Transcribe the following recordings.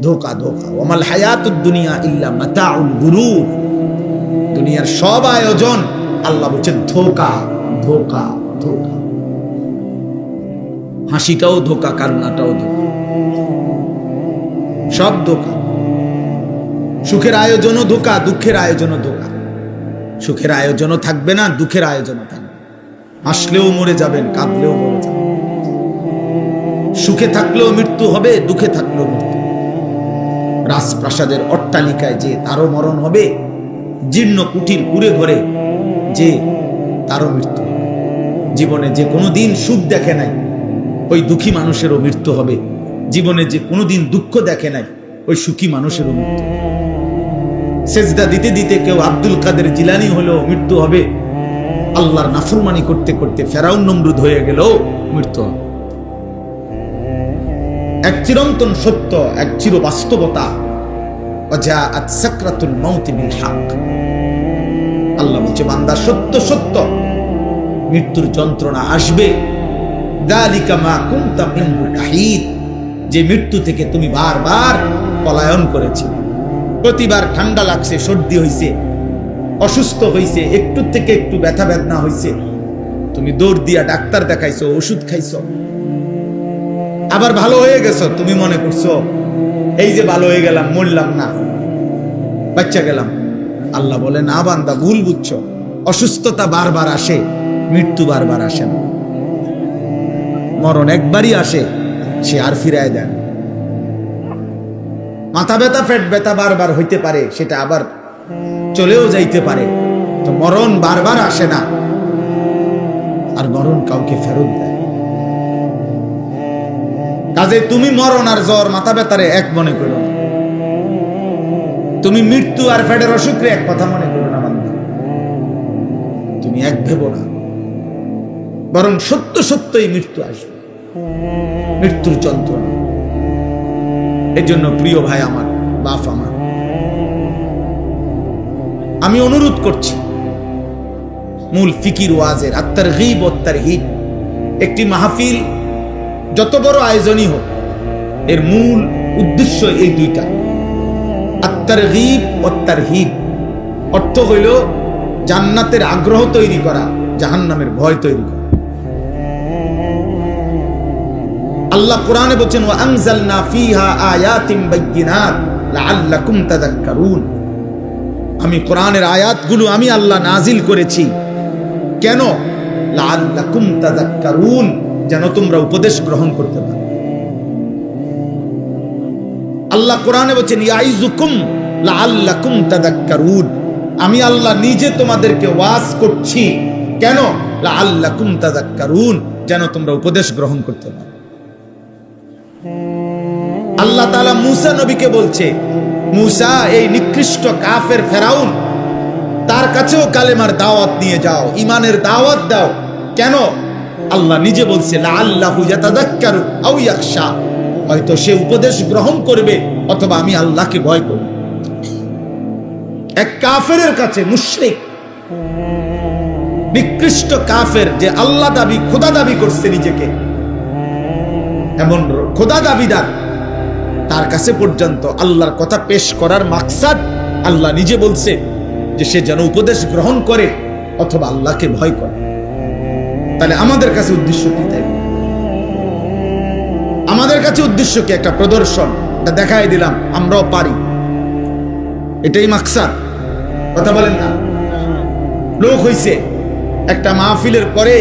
ধোকা ধোকা। ওয়ামাল হায়াতুদ দুনিয়া ইল্লা মাতাউল গুরুর, দুনিয়ার সব আয়োজন আল্লাহ বলছেন ধোকা ধোকা ধোকা। হাসিটাও ধোকা, কান্নাটাও ধোকা, সব ধোকা। সুখের আয়োজনও ধোকা, দুঃখের আয়োজনও ধোকা। সুখের আয়োজনও থাকবে না, দুঃখের আয়োজনও থাকবে। হাসলেও মরে যাবেন, কাঁদলেও মরে যাবেন। সুখে থাকলেও মৃত্যু হবে, দুঃখে থাকলেও মৃত্যু। রাজপ্রাসাদের অট্টালিকায় যে তারও মরণ হবে, জীর্ণ কুটির কুড়ে ঘরে যে তারও মৃত্যু। জীবনে যে কোনোদিন সুখ দেখে নাই, ওই দুঃখী মানুষেরও মৃত্যু হবে। জীবনে যে কোনোদিন দুঃখ দেখে নাই, ওই সুখী মানুষেরও মৃত্যু। সেজদা দিতে দিতে কেউ আব্দুল কাদের জিলানী হলেও মৃত্যু হবে। আল্লাহর নাফরমানি করতে করতে ফেরাউন নমরুদ হয়ে গেলেও মৃত্যু হবে। এক চিরন্তন সত্য, এক চির বাস্তবতা। ওয়াজাআত সাকরাতুল মাউত বিল হক। আল্লাহ বলছে, বান্দা সত্য সত্য মৃত্যুর যন্ত্রণা আসবে। যালিকা মা কুনতা মিনহু তাহিদ, যে মৃত্যু থেকে তুমি বারবার পলায়ন করেছিলে। প্রতিবার ঠান্ডা লাগছে, সর্দি হইছে, অসুস্থ হইছে, একটু থেকে একটু ব্যথা বেদনা হইছে, তুমি দৌড় দিয়া ডাক্তার দেখাইছো, ওষুধ খাইছো, আবার ভালো হয়ে গেছো। তুমি মনে করছো এই যে ভালো হয়ে গেলাম, মরলাম না, বাচ্চা গেলাম। আল্লাহ বলে, না বান্দা, ভুল বুঝছো। অসুস্থতা বারবার আসে, মৃত্যু বারবার আসে না। মরণ একবারই আসে, সে আর ফিরায় দেয়। মাথা ব্যথা, পেট ব্যথা বারবার হইতে পারে, সেটা আবার চলেও যাইতে পারে। তো মরণ বারবার আসে না, আর মরণ কাউকে ফেরত দেয়। কাজে তুমি মরণ আর জ্বর, মাথা ব্যথারে এক মনে করো না। তুমি মৃত্যু আর পেটের অসুখে এক কথা মনে করো না বান্দা। তুমি এক ভেবো না, বরং সত্য সত্যই মৃত্যু আসবে, মৃত্যুর যন্ত্রণা। এই জন্য প্রিয় ভাই আমার, বাপ আমার, আমি অনুরোধ করছি, মূল ফিকির ওয়াজের আত-তারগীব ওয়াত তারহীব, একটি মাহফিল যত বড় আয়োজনই হোক, এর মূল উদ্দেশ্য এই দুইটা, আত-তারগীব ওয়াত তারহীব। অর্থ হইল জান্নাতের আগ্রহ তৈরি করা, জাহান্নামের ভয় তৈরি করা। আল্লাহ কোরআনে বলেন, ওয়া আনজালনা ফীহা আয়াতিন বাইয়িনাত লাআল্লাকুম তাযাক্কারুন। আমি কোরআনের আয়াতগুলো আমি আল্লাহ নাজিল করেছি, কেন? লাআল্লাকুম তাযাক্কারুন, যেন তোমরা উপদেশ গ্রহণ করতে পারো। আল্লাহ কোরআনে বলেন, ইয়াইযুকুম লাআল্লাকুম তাযাক্কারুন। আমি আল্লাহ নিজে তোমাদেরকে ওয়াজ করছি, কেন? লাআল্লাকুম তাযাক্কারুন, যেন তোমরা উপদেশ গ্রহণ করতে পারো। আল্লাহ তাআলা মূসা নবীকে বলছে, মূসা, এই নিকৃষ্ট কাফের ফেরাউন, তার কাছেও কালেমার দাওয়াত নিয়ে যাও, ঈমানের দাওয়াত দাও। কেন? আল্লাহ নিজে বলছে, লাআল্লাহু ইয়াতাযাক্কারু আও ইয়াখশা, হয়তো সে উপদেশ গ্রহণ করবে অথবা আমি আল্লাহকে ভয় করব। এক কাফেরের কাছে, মুশরিক, নিকৃষ্ট কাফের, যে আল্লাহ দাবি, খোদা দাবি করছে নিজেকে, এমন খোদা দাবিদার, তার কাছে পর্যন্ত আল্লাহর কথা পেশ করার মাকসাদ আল্লাহ নিজে বলছে যে সে যেন উপদেশ গ্রহণ করে অথবা আল্লাহকে ভয় করে। তাহলে আমাদের কাছে উদ্দেশ্য কি? তাই আমাদের কাছে উদ্দেশ্য কি? একটা প্রদর্শন, এটা দেখাই দিলাম আমরাও পারি, এটাই মাকসাদ। কথা বলেন না? লোক হইছে, একটা মাহফিলের পরে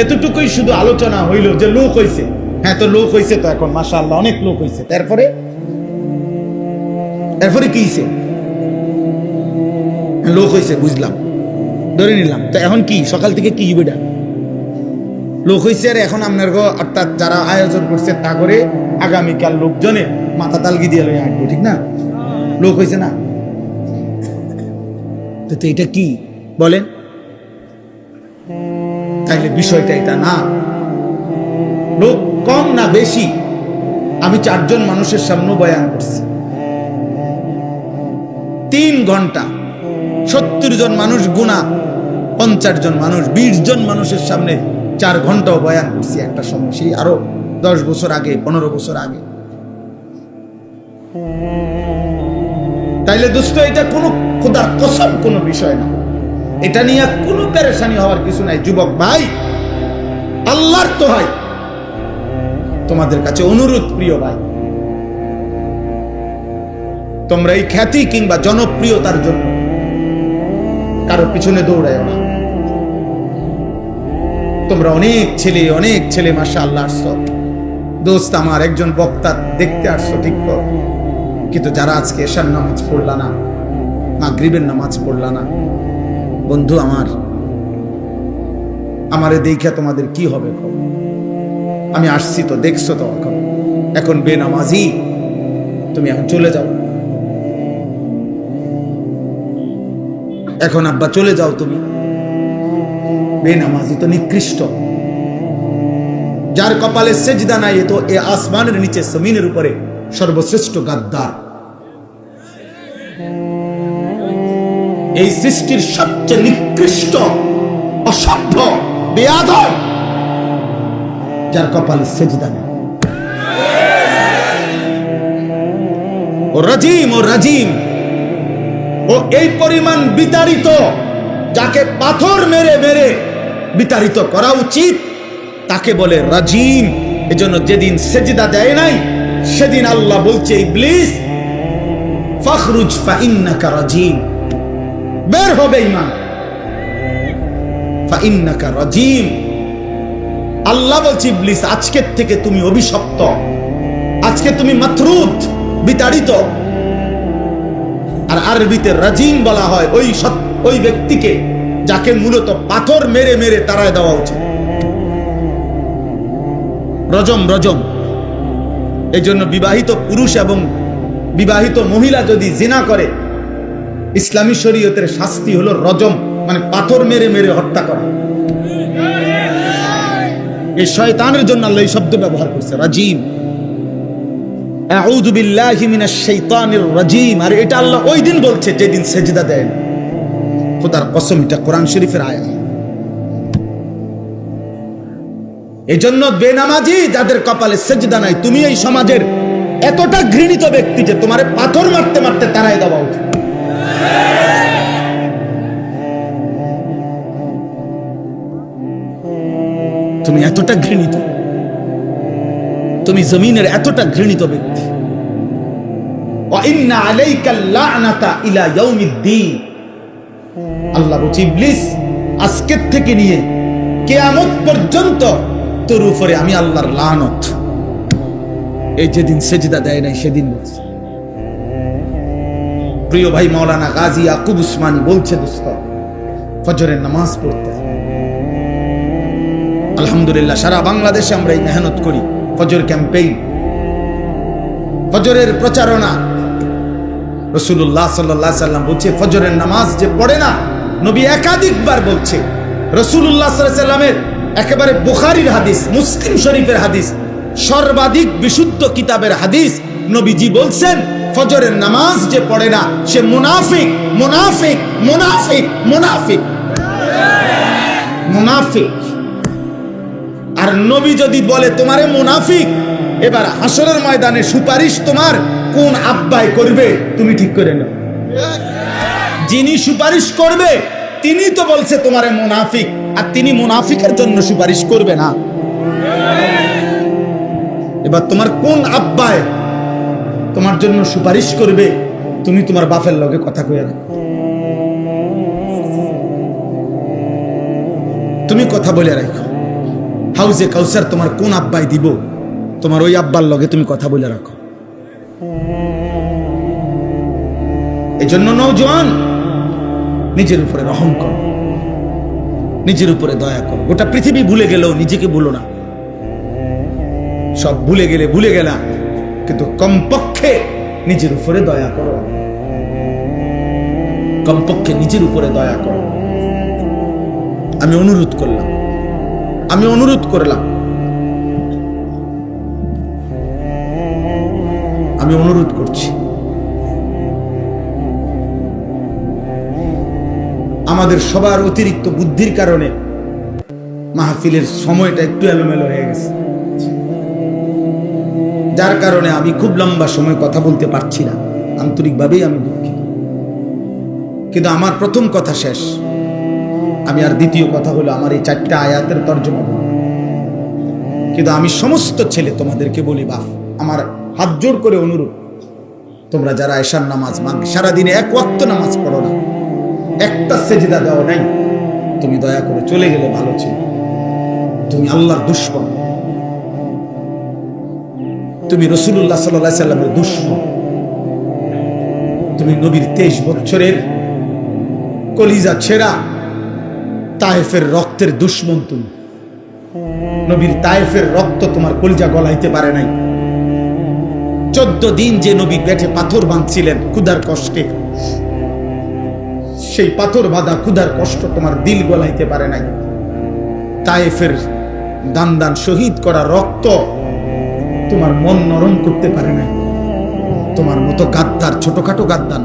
এতটুকুই শুধু আলোচনা হইল যে লোক হইছে। হ্যাঁ, তো লোক হইছে, তো এখন মাশাআল্লাহ অনেক লোক হইছে, তারপরে কি হইছে? লোক হইছে, বুঝলাম, ধরে নিলাম। তো এখন কি? সকাল থেকে কি বেটা লোক হইছে, আর এখন আপনার অর্থাৎ যারা আয়োজন করছে তা করে আগামীকাল লোকজনে মাথা তালগি দিয়ে লই আসবো, ঠিক না? লোক হইছে না? তো এটা কি বলেন? তাইলে বিষয়টা এটা না। লোক কম না বেশি? আমি 4 জন মানুষের সামনে বয়ান করছি, 3 ঘন্টা, 70 জন মানুষ গুণা, 50 জন মানুষ, 20 জন মানুষের সামনে 4 ঘন্টাও বয়ান করছি একটা সময়, সেই আরো 10 বছর আগে, 15 বছর আগে। তাইলে দোস্ত এটা কোনো খোদার কসম কোনো বিষয় না, এটা নিয়ে কোনো পেরেশানি হওয়ার কিছু নাই। যুবক ভাই, আল্লাহর তো হয়, তোমাদের কাছে অনুরোধ প্রিয় ভাই, তোমরা এই খ্যাতি কিংবা জনপ্রিয়তার জন্য কারো পিছনে দৌড়ায় না। তোমরা অনেক ছেলে মাশাআল্লাহ আসছো দোস্ত, আমার একজন বক্তা দেখতে আসছো ঠিক তো, কিন্তু যারা আজকে এশার নামাজ পড়লা না, মাগরিবের নামাজ পড়লা না, বন্ধু আমারে দেখে তোমাদের কি হবে? আমি আসছি তো, দেখছো তো, এখন বেনামাজি তুমি এখন চলে যাও, এখন আব্বা চলে যাও তুমি। বেনামাজি তো নিকৃষ্ট, যার কপালে সেজদা নাই, তো এ আসমানের নিচে জমিনের উপরে সর্বশ্রেষ্ঠ গাদ্দার, এই সৃষ্টির সবচেয়ে নিকৃষ্ট অসভ্য বেয়াদব, যার কপালে সেজদা নেই। ও রাজিম, ও এই পরিমাণ বিতাড়িত, যাকে পাথর মেরে মেরে বিতাড়িত করা উচিত তাকে বলে রাজিম। এজন্য যেদিন সেজদা দেয় নাই সেদিন আল্লাহ বলছে, ইবলিস ফাখরুজ ফাইন্নাকা রাজিম, বের হবে ঈমান, ফাইন্নাকা রাজিম। আল্লাহ বলছে, ইবলিস আজকের থেকে তুমি অভিশপ্ত, আজকে তুমি মাতরুদ, বিতাড়িত। আর আরবিতে রাজিম বলা হয় ওই ব্যক্তিকে যাকে মূলত পাথর মেরে মেরে তাড়ায় দেওয়া উচিত। রজম। এই জন্য বিবাহিত পুরুষ এবং বিবাহিত মহিলা যদি জিনা করে, ইসলামী শরীয়তের শাস্তি হলো রজম, মানে পাথর মেরে মেরে হত্যা করা। এই শয়তানের জন্য আল্লাহ এই শব্দ ব্যবহার করছে, রাজিম। আউযু বিল্লাহি মিনাশ শাইতানির রাজিম। আর এটা আল্লাহ ওই দিন বলছে যেদিন সেজদা দেয় না। খোদার কসম, এটা কোরআন শরীফের আয়াত। এই জন্য বেনামাজি যাদের কপালে সেজদা নাই, তুমি এই সমাজের এতটা ঘৃণিত ব্যক্তি যে তোমারে পাথর মারতে মারতে তাড়ায় দেওয়া উচিত। তুমি এতটা ঘৃণিত, তুমি জমিনের এতটা ঘৃণিত ব্যক্তি। ওয়া ইন্না আলাইকাল লা'নাতা ইলা ইয়াউমিদ্দিন। আল্লাহ বলছে, ইবলিস আজকের থেকে নিয়ে কিয়ামত পর্যন্ত তোর উপরে আমি আল্লাহর লানত। এই যেদিন সেজদা দেয় নাই সেদিন বলছে। প্রিয় ভাই মাওলানা গাজী ইয়াকুব উসমানী বলছে, দোস্ত ফজরের নামাজ পড়তে, আলহামদুলিল্লাহ সারা বাংলাদেশে আমরা এই মেহনত করি, ফজর ক্যাম্পেইন, ফজরের প্রচারণা। রাসূলুল্লাহ সাল্লাল্লাহু আলাইহি সাল্লাম বলছে, ফজরের নামাজ যে পড়ে না, নবী একাধিকবার বলছে, রাসূলুল্লাহ সাল্লাল্লাহু আলাইহি সাল্লামের একেবারে বুখারীর হাদিস, মুসলিম শরীফের হাদিস, সর্বাধিক বিশুদ্ধ কিতাবের হাদিস, নবীজি বলছেন, ফজরের নামাজ যে পড়ে না সে মুনাফিক, মুনাফিক, মুনাফিক, মুনাফিক, মুনাফিক। আর নবী যদি বলে তোমারে মুনাফিক, এবার হাসরের ময়দানে সুপারিশ তোমার কোন আব্বাই করবে তুমি ঠিক করে নাও। যিনি সুপারিশ করবে তিনি তো বলছে তোমারে মুনাফিক, আর তিনি মুনাফিকের জন্য সুপারিশ করবে না। এবার তোমার কোন আব্বাই তোমার জন্য সুপারিশ করবে, তুমি তোমার বাপের লগে কথা কইয়া দাও, তুমি কথা বলে রাখো। হাউজে কাউসার তোমার কোন আব্বাই দিব, তোমার ওই আব্বার লগে তুমি কথা বলে রাখো। এই জন্য নওজোয়ান, নিজের উপরে রহম করো, নিজের উপরে দয়া করো। গোটা পৃথিবী ভুলে গেলেও নিজেকে ভুলো না। সব ভুলে গেলে ভুলে গেলা, কিন্তু কমপক্ষে নিজের উপরে দয়া করো, কমপক্ষে নিজের উপরে দয়া করো। আমি অনুরোধ করলাম, আমি অনুরোধ করলাম, আমি অনুরোধ করছি, আমাদের সবার অতিরিক্ত বুদ্ধির কারণে মাহফিলের সময়টা একটু এলোমেলো হয়ে গেছে। যার কারণে আমি খুব লম্বা সময় কথা বলতে পারছি না, আন্তরিকভাবেই আমি দুঃখিত। কিন্তু আমার প্রথম কথা শেষ, আমি আর দ্বিতীয় কথা হলো আমার এই 4টা আয়াতের তর্জমা বলব। কিন্তু আমি সমস্ত ছেলে তোমাদেরকে বলি, বাপ আমার হাত জোর করে অনুরোধ, তোমরা যারা এশার নামাজ সারাদিনে 1 ওয়াক্ত নামাজ পড়ো না, একটা সেজদা দাও নাই, তুমি দয়া করে চলে গেলে ভালো ছিল। তুমি আল্লাহর দুশমন, তুমি রাসূলুল্লাহ সাল্লাল্লাহু আলাইহি সাল্লামের দুশমন, তুমি নবীর 23 বছরের কলিজা ছেঁড়া তায়েফের রক্তের দুশমন। তুমি নবীর তায়েফের রক্ত তোমার কলিজা গলাইতে পারে নাই। 14 দিন যে নবী পেটে পাথর বাঁধছিলেন ক্ষুধার কষ্টে, সেই পাথর বাঁধা ক্ষুধার কষ্ট তোমার দিল গলাইতে পারে নাই। তায়েফের দান দান শহীদ করা রক্ত তোমার মন নরম করতে পারে নাই। তোমার মতো গাদ্দার, ছোটখাটো গাদ্দার।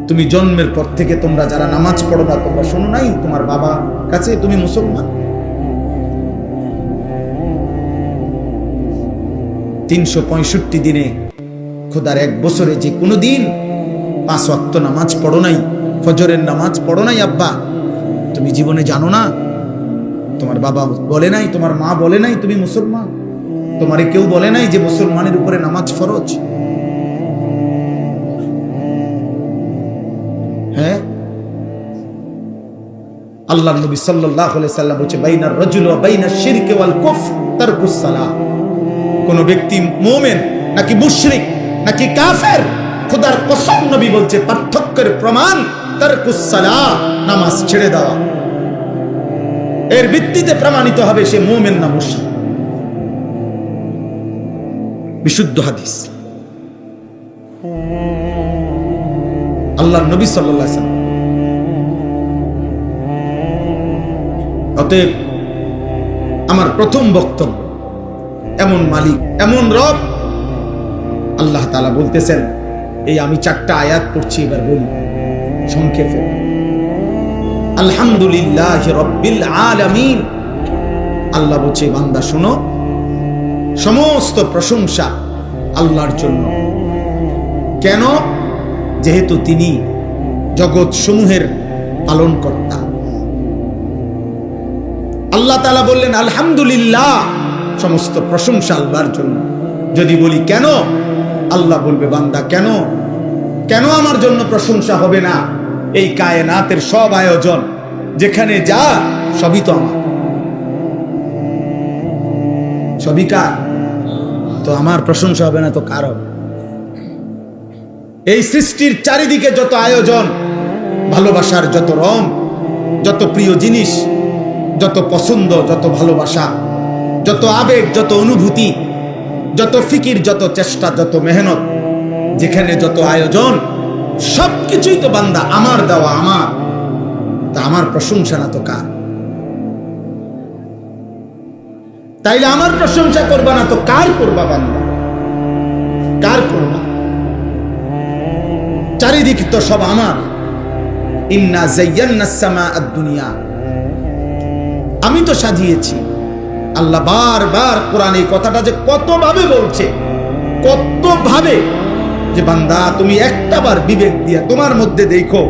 তুমি জন্মের পর থেকে তোমরা যারা নামাজ পড়ো না, তোমরা শোনো নাই তোমার বাবা কাছে তুমি মুসলমান। 365 দিনে খোদার 1 বছরে যে কোনো দিন 5 ওয়াক্ত নামাজ পড়ো নাই, ফজরের নামাজ পড়ো নাই আব্বা, তুমি জীবনে জানো না? তোমার বাবা বলে নাই, তোমার মা বলে নাই তুমি মুসলমান? তোমারে কেউ বলে নাই যে মুসলমানের উপরে নামাজ ফরজ? হ্যাঁ, আল্লাহর নবী সাল্লাল্লাহু আলাইহি সাল্লাম বলেছে, বাইনার রাজুল ওয়া বাইনাশ শিরকি ওয়াল কুফর তারকুস সালাহ। কোন ব্যক্তি মুমিন নাকি মুশরিক নাকি কাফের, খোদার কসম নবী বলছে পার্থক্যের প্রমাণ তারকুস সালাহ, নামাজ ছেড়ে দেওয়া। এর ভিত্তিতে প্রমাণিত হবে সে মুমিন না মুশরিক। বিশুদ্ধ হাদিস। আল্লাহর নবী সাল্লাল্লাহু আলাইহি সাল্লাম। অতএব আমার প্রথম বক্তব্য, এমন মালিক, এমন রব আল্লাহ তাআলা বলতেছেন। এই আমি 4টা আয়াত পড়ছি, এবার বলি সংক্ষেপে। আলহামদুলিল্লাহি রাব্বিল আলামিন। আল্লাহ বলছে, বান্দা শোনো, সমস্ত প্রশংসা আল্লাহর জন্য। কেন? যেহেতু তিনি জগৎ সমূহের পালনকর্তা। আল্লাহ তাআলা বললেন আলহামদুলিল্লাহ, সমস্ত প্রশংসা আল্লাহর জন্য। যদি বলি কেন, আল্লাহ বলবে, বান্দা কেন কেন আমার জন্য প্রশংসা হবে না? এই কায়নাতের সব আয়োজন যেখানে যা, সবই তো আমার, সবই কার? তো আমার প্রশংসা হবে না তো কার হবে? এই সৃষ্টির চারিদিকে যত আয়োজন, ভালোবাসার যত রং, যত প্রিয় জিনিস, যত পছন্দ, যত ভালোবাসা, যত আবেগ, যত অনুভূতি, যত ফিকির, যত চেষ্টা, যত মেহনত, যেখানে যত আয়োজন, সবকিছুই তো বান্দা আমার দেওয়া, আমার। তা আমার প্রশংসা না তো কার? তাইলে আমার প্রশংসা করবা না তো কার করবা বান্দা? কার করবা? চারিদিক তো সব আমার। ইন্না যায়্যানাস সামাআদ দুনিয়া, আমি তো সাজিয়েছি। আল্লাহ বারবার কোরআনে এই কথাটা যে কত ভাবে বলছে, কত ভাবে, যে বান্দা তুমি একটা বার বিবেক দিয়া তোমার মধ্যে দেখো